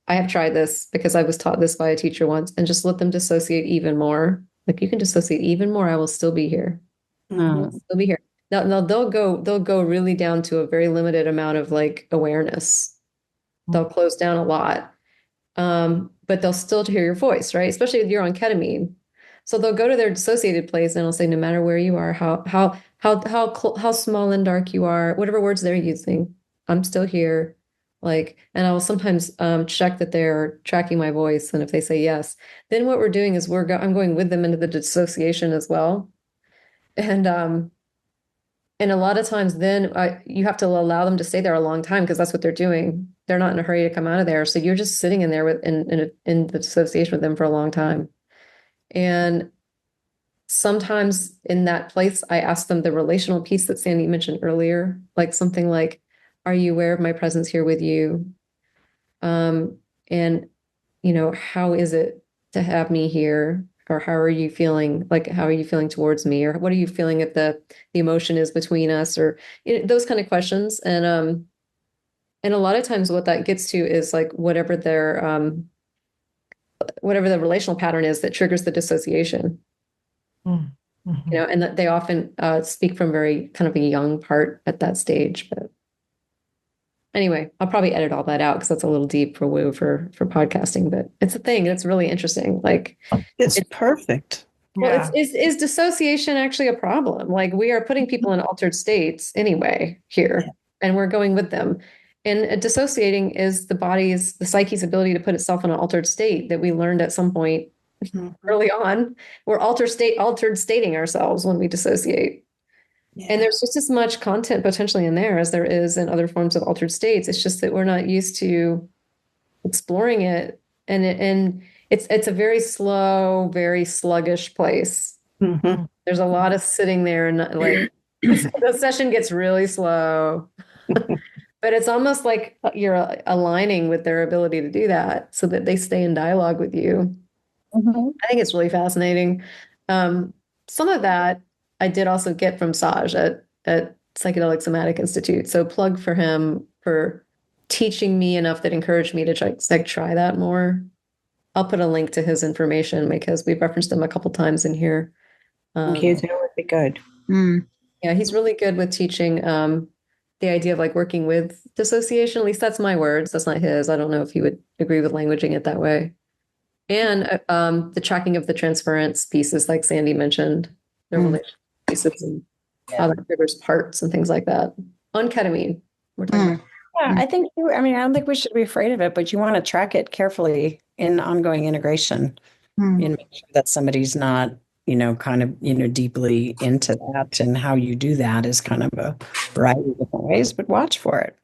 I have tried this because I was taught this by a teacher once, and just let them dissociate even more. Like, you can dissociate even more. I will still be here. I'll still be here. Now they'll go really down to a very limited amount of like awareness. They'll close down a lot. But they'll still hear your voice, right? Especially if you're on ketamine. So they'll go to their dissociated place and they'll say, no matter where you are, how small and dark you are, whatever words they're using, I'm still here. Like, and I will sometimes check that they're tracking my voice. And if they say yes, then what we're doing is I'm going with them into the dissociation as well. And a lot of times then you have to allow them to stay there a long time, because that's what they're doing. They're not in a hurry to come out of there. So you're just sitting in there in the dissociation with them for a long time. And sometimes in that place, I ask them the relational piece that Sandy mentioned earlier, like something like, are you aware of my presence here with you? And, how is it to have me here? Or how are you feeling? Like, how are you feeling towards me? Or what are you feeling if the emotion is between us? Or those kind of questions. And a lot of times what that gets to is like whatever the relational pattern is that triggers the dissociation. Mm-hmm. And that they often speak from very kind of a young part at that stage. But anyway, I'll probably edit all that out because that's a little deep for podcasting, but it's a thing. It's really interesting. Like, it's perfect. Well, yeah. Is dissociation actually a problem? Like, we are putting people in altered states anyway here, yeah. And we're going with them. And dissociating is the psyche's ability to put itself in an altered state that we learned at some point early on. We're altered stating ourselves when we dissociate. Yeah. And there's just as much content potentially in there as there is in other forms of altered states. It's just that we're not used to exploring it. And it's a very slow, very sluggish place. Mm-hmm. There's a lot of sitting there, and like the session gets really slow. But it's almost like you're aligning with their ability to do that so that they stay in dialogue with you. Mm-hmm. I think it's really fascinating. Some of that I did also get from Saj at Psychedelic Somatic Institute. So plug for him for teaching me enough that encouraged me to try that more. I'll put a link to his information because we've referenced him a couple times in here. That would be good. Yeah, he's really good with teaching the idea of like working with dissociation. At least that's my words. That's not his. I don't know if he would agree with languaging it that way. And the tracking of the transference pieces, like Sandy mentioned, the relational pieces and how that triggers parts and things like that. On ketamine, we're talking about. Yeah, I think I don't think we should be afraid of it, but you want to track it carefully in ongoing integration and make sure that somebody's not, kind of, deeply into that. And how you do that is kind of a variety of different ways, but watch for it.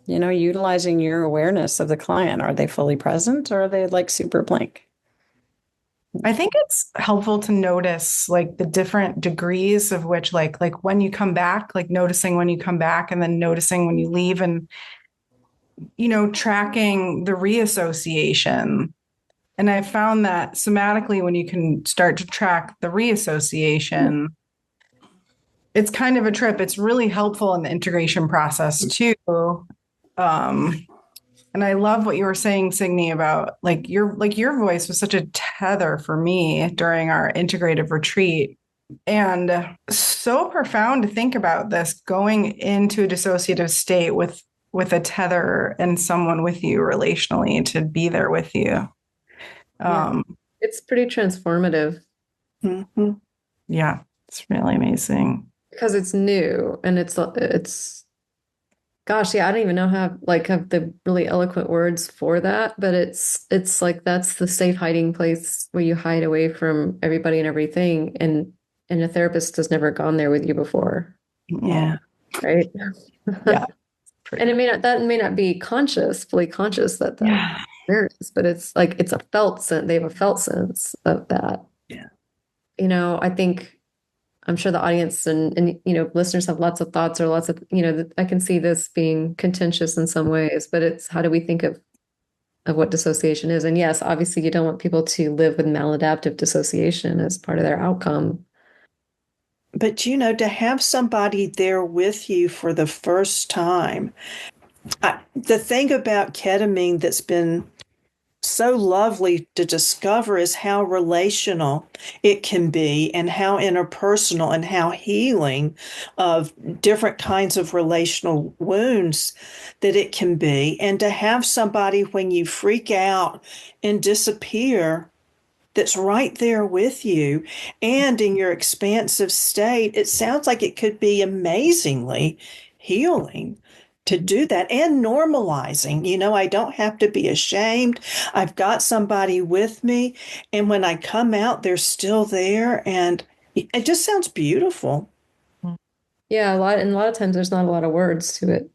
Utilizing your awareness of the client. Are they fully present, or are they like super blank? I think it's helpful to notice like the different degrees of which like when you come back, like noticing when you come back and then noticing when you leave, and, tracking the reassociation. And I found that somatically, when you can start to track the reassociation, it's kind of a trip. It's really helpful in the integration process too. And And I love what you were saying, Signi, about your voice was such a tether for me during our integrative retreat. And so profound to think about this going into a dissociative state with a tether and someone with you relationally to be there with you. It's pretty transformative. Mm-hmm. Yeah, it's really amazing. Because it's new and it's gosh, yeah, I don't even know how have the really eloquent words for that, but it's like that's the safe hiding place where you hide away from everybody and everything, and a therapist has never gone there with you before. Yeah. Right? Yeah. And that may not be fully conscious that there is, but it's like it's a felt sense. They have a felt sense of that. Yeah. I think I'm sure the audience and listeners have lots of thoughts or lots of, I can see this being contentious in some ways, but it's how do we think of what dissociation is? And yes, obviously you don't want people to live with maladaptive dissociation as part of their outcome. But, to have somebody there with you for the first time, the thing about ketamine that's been so lovely to discover is how relational it can be and how interpersonal and how healing of different kinds of relational wounds that it can be. And to have somebody when you freak out and disappear that's right there with you and in your expansive state, it sounds like it could be amazingly healing to do that and normalizing. I don't have to be ashamed. I've got somebody with me. And when I come out, they're still there. And it just sounds beautiful. Yeah, a lot of times there's not a lot of words to it.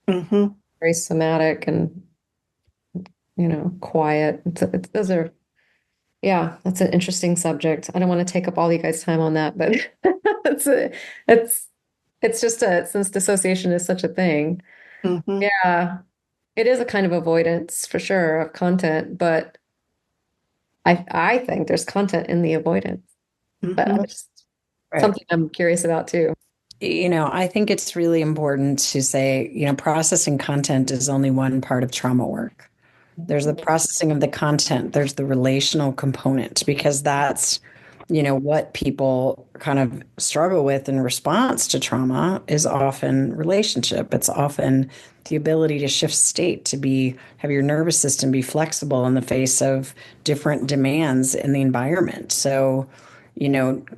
Mm-hmm. Very somatic and, quiet. Yeah, that's an interesting subject. I don't want to take up all you guys' time on that, but it's just since dissociation is such a thing. Mm-hmm. Yeah, it is a kind of avoidance for sure of content, but I think there's content in the avoidance. But it's something I'm curious about too. I think it's really important to say, processing content is only one part of trauma work. There's the processing of the content, there's the relational component, because that's, what people kind of struggle with in response to trauma is often relationship. It's often the ability to shift state, to have your nervous system be flexible in the face of different demands in the environment. So,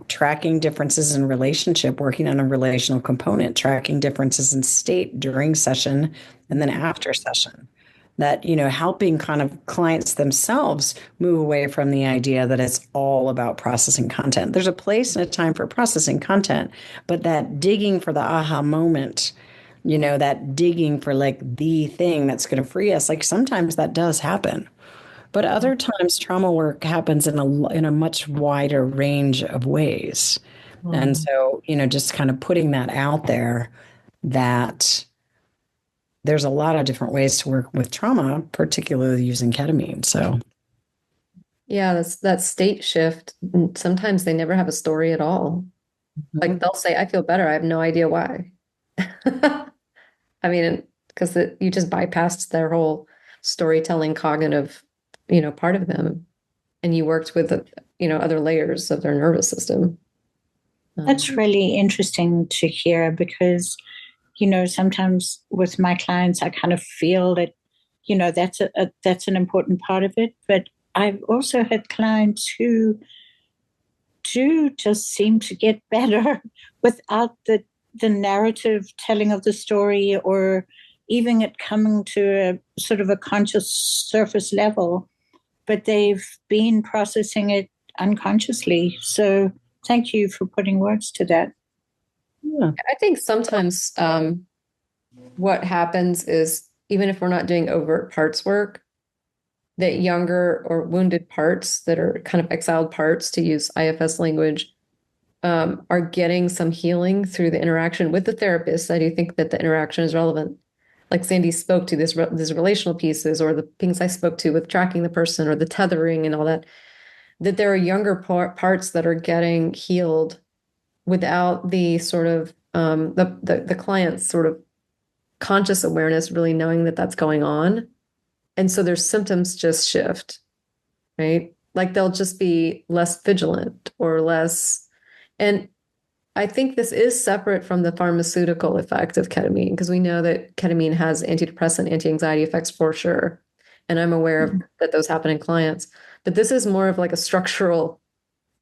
tracking differences in relationship, working on a relational component, tracking differences in state during session and then after session. That, helping kind of clients themselves move away from the idea that it's all about processing content. There's a place and a time for processing content, but that digging for the aha moment, that digging for like the thing that's going to free us, like sometimes that does happen. But other times trauma work happens in a much wider range of ways. And so, just kind of putting that out there that there's a lot of different ways to work with trauma, particularly using ketamine. So, yeah, that's that state shift. And sometimes they never have a story at all. Like they'll say, "I feel better." I have no idea why. I mean, because you just bypassed their whole storytelling, cognitive, part of them, and you worked with other layers of their nervous system. That's really interesting to hear because sometimes with my clients, I kind of feel that, that's an important part of it. But I've also had clients who do just seem to get better without the narrative telling of the story or even it coming to a sort of a conscious surface level. But they've been processing it unconsciously. So thank you for putting words to that. Yeah. I think sometimes what happens is even if we're not doing overt parts work, that younger or wounded parts that are kind of exiled parts, to use IFS language, are getting some healing through the interaction with the therapist. I do think that the interaction is relevant. Like Sandy spoke to these relational pieces or the things I spoke to with tracking the person or the tethering and all that, that there are younger parts that are getting healed without the sort of the client's sort of conscious awareness really knowing that that's going on. And so their symptoms just shift, right? Like they'll just be less vigilant or less. And I think this is separate from the pharmaceutical effect of ketamine, because we know that ketamine has antidepressant, anti-anxiety effects for sure. And I'm aware of that those happen in clients. But this is more of like a structural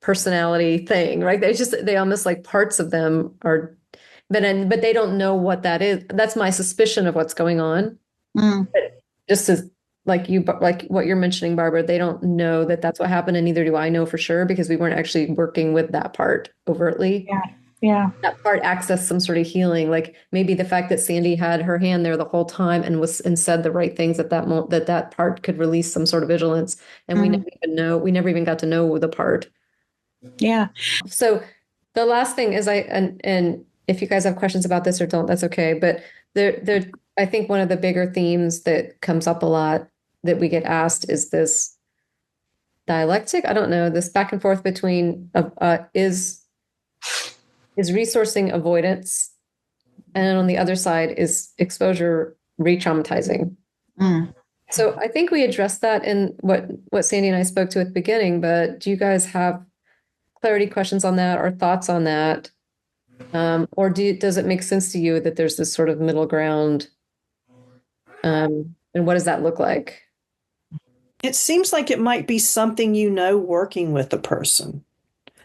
personality thing, right? They almost like parts of them are, but they don't know what that is. That's my suspicion of what's going on. But just as like what you're mentioning, Barbara, they don't know that that's what happened, and neither do I know for sure, because we weren't actually working with that part overtly. Yeah. That part accessed some sort of healing, like maybe the fact that Sandy had her hand there the whole time and said the right things at that moment, that part could release some sort of vigilance, and we never even got to know the part. Yeah. So the last thing is and if you guys have questions about this or don't, that's okay. But I think one of the bigger themes that comes up a lot that we get asked is this dialectic. I don't know, this back and forth between is resourcing avoidance, and on the other side is exposure re-traumatizing. So I think we addressed that in what Sandy and I spoke to at the beginning, but do you guys have clarity questions on that or thoughts on that? Or does it make sense to you that there's this sort of middle ground? And what does that look like? It seems like it might be something, working with the person.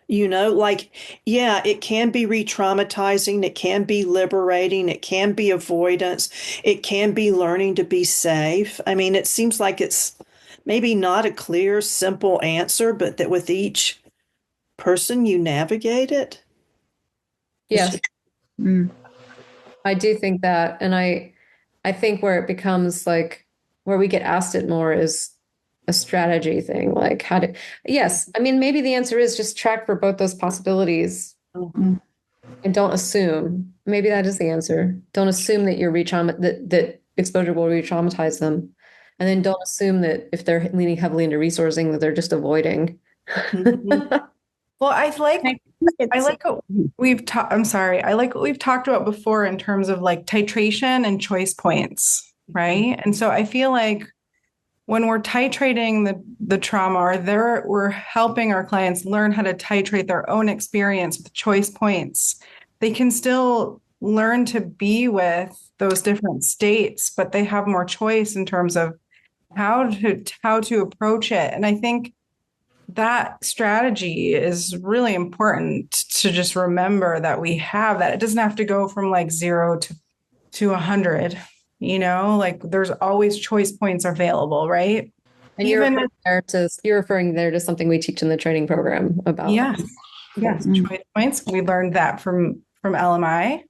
Like, yeah, it can be re-traumatizing, it can be liberating, it can be avoidance, it can be learning to be safe. I mean, it seems like it's maybe not a clear, simple answer, but that with each person you navigate it. Yes. I do think that. And I think where it becomes like where we get asked it more is a strategy thing. Like yes. I mean, maybe the answer is just track for both those possibilities and don't assume. Maybe that is the answer. Don't assume that that exposure will re-traumatize them. And then don't assume that if they're leaning heavily into resourcing that they're just avoiding. Well, I like what we've talked. I'm sorry. I like what we've talked about before in terms of like titration and choice points, right? And so I feel like when we're titrating the trauma, we're helping our clients learn how to titrate their own experience with choice points. They can still learn to be with those different states, but they have more choice in terms of how to approach it. And I think that strategy is really important to just remember that we have that. It doesn't have to go from like 0 to 100, like there's always choice points available, right? And you're referring there to something we teach in the training program about. Yes. Choice points. We learned that from LMI.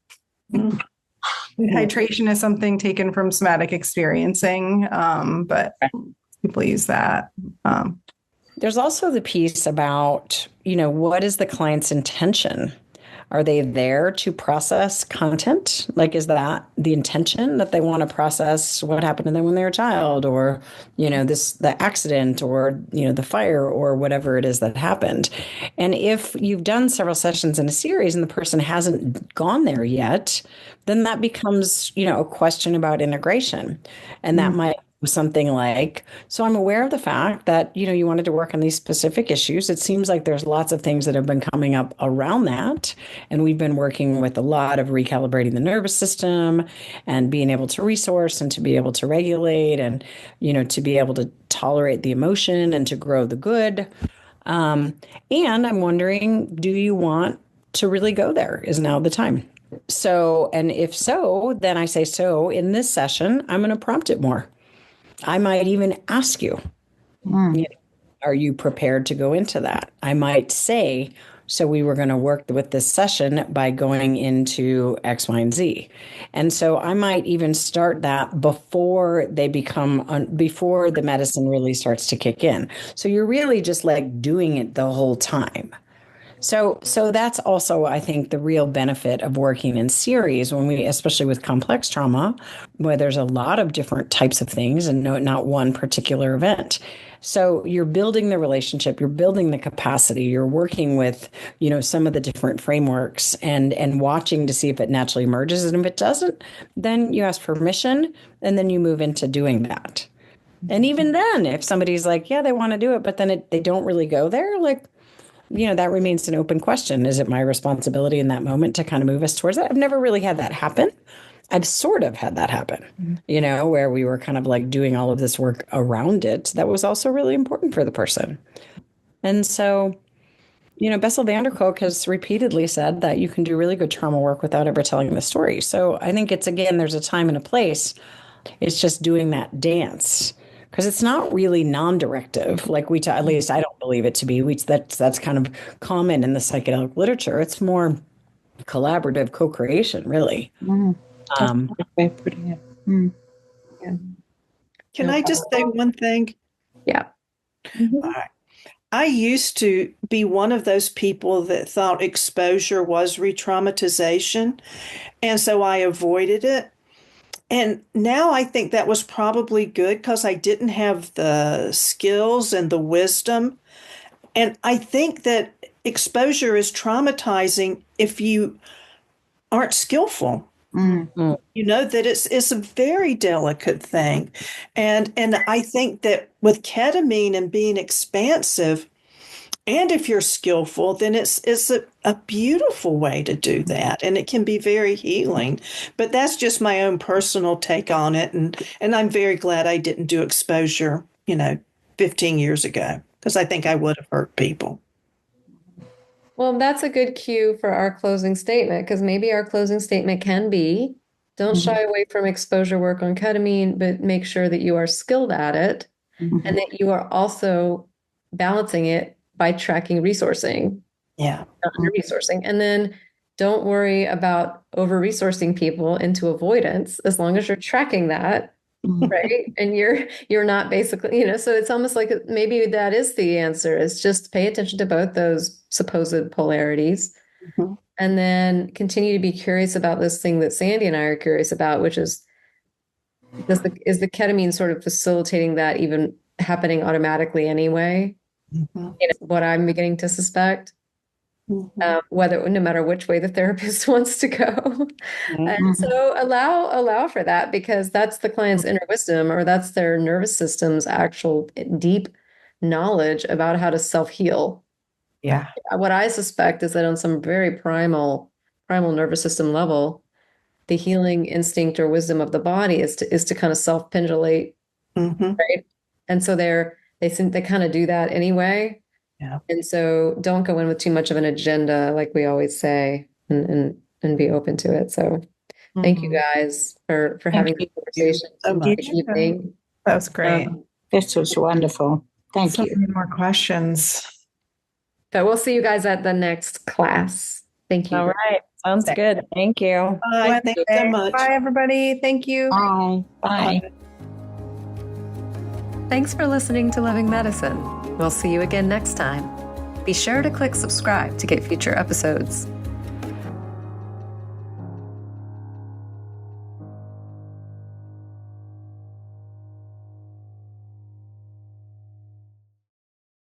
Titration is something taken from somatic experiencing, but people use that. There's also the piece about, what is the client's intention? Are they there to process content? Like, is that the intention that they want to process what happened to them when they were a child, or, the accident, or, the fire, or whatever it is that happened? And if you've done several sessions in a series and the person hasn't gone there yet, then that becomes, a question about integration. And that might something like, so I'm aware of the fact that, you wanted to work on these specific issues. It seems like there's lots of things that have been coming up around that. And we've been working with a lot of recalibrating the nervous system and being able to resource and to be able to regulate and, to be able to tolerate the emotion and to grow the good. And I'm wondering, do you want to really go there? Is now the time? So, and if so, then I say, so in this session, I'm going to prompt it more. I might even ask you, are you prepared to go into that? I might say, so we were going to work with this session by going into X, Y, and Z. And so I might even start that before before the medicine really starts to kick in. So you're really just like doing it the whole time. So that's also, I think, the real benefit of working in series especially with complex trauma, where there's a lot of different types of things and not one particular event. So you're building the relationship, you're building the capacity, you're working with, some of the different frameworks and watching to see if it naturally emerges. And if it doesn't, then you ask permission and then you move into doing that. And even then, if somebody's like, yeah, they want to do it, but then they don't really go there, like, that remains an open question. Is it my responsibility in that moment to kind of move us towards that? I've never really had that happen. I've sort of had that happen, where we were kind of like doing all of this work around it. That was also really important for the person. And so, Bessel van der Kolk has repeatedly said that you can do really good trauma work without ever telling the story. So I think there's a time and a place. It's just doing that dance. Because it's not really non-directive, like at least I don't believe it to be. That's kind of common in the psychedelic literature. It's more collaborative co-creation, really. That's a good way of putting it. Yeah. Can I just say one thing? Yeah. All right. I used to be one of those people that thought exposure was re-traumatization, and so I avoided it. And now I think that was probably good because I didn't have the skills and the wisdom. And I think that exposure is traumatizing if you aren't skillful. That it's a very delicate thing. And I think that with ketamine and being expansive, and if you're skillful, then it's a beautiful way to do that. And it can be very healing. But that's just my own personal take on it. And I'm very glad I didn't do exposure, 15 years ago, because I think I would have hurt people. Well, that's a good cue for our closing statement, because maybe our closing statement can be, don't shy away from exposure work on ketamine, but make sure that you are skilled at it and that you are also balancing it by tracking resourcing. Yeah. Under-resourcing. And then don't worry about over-resourcing people into avoidance as long as you're tracking that, right? And you're not basically, so it's almost like maybe that is the answer, is just pay attention to both those supposed polarities and then continue to be curious about this thing that Sandy and I are curious about, which is, is the ketamine sort of facilitating that even happening automatically anyway? What I'm beginning to suspect, whether no matter which way the therapist wants to go. And so allow for that, because that's the client's inner wisdom, or that's their nervous system's actual deep knowledge about how to self-heal. Yeah. What I suspect is that on some very primal nervous system level, the healing instinct or wisdom of the body is to kind of self-pendulate, right? And so they kind of do that anyway. Yeah. And so don't go in with too much of an agenda, like we always say, and be open to it. So thank you guys for having this conversation. So much. Evening. That was great. This was wonderful. Thank you. Many more questions. But we'll see you guys at the next class. Thank you. All right. Sounds good. Thank you. Bye. Thank you so much. Bye, everybody. Thank you. Bye. Bye. Thanks for listening to Living Medicine. We'll see you again next time. Be sure to click subscribe to get future episodes.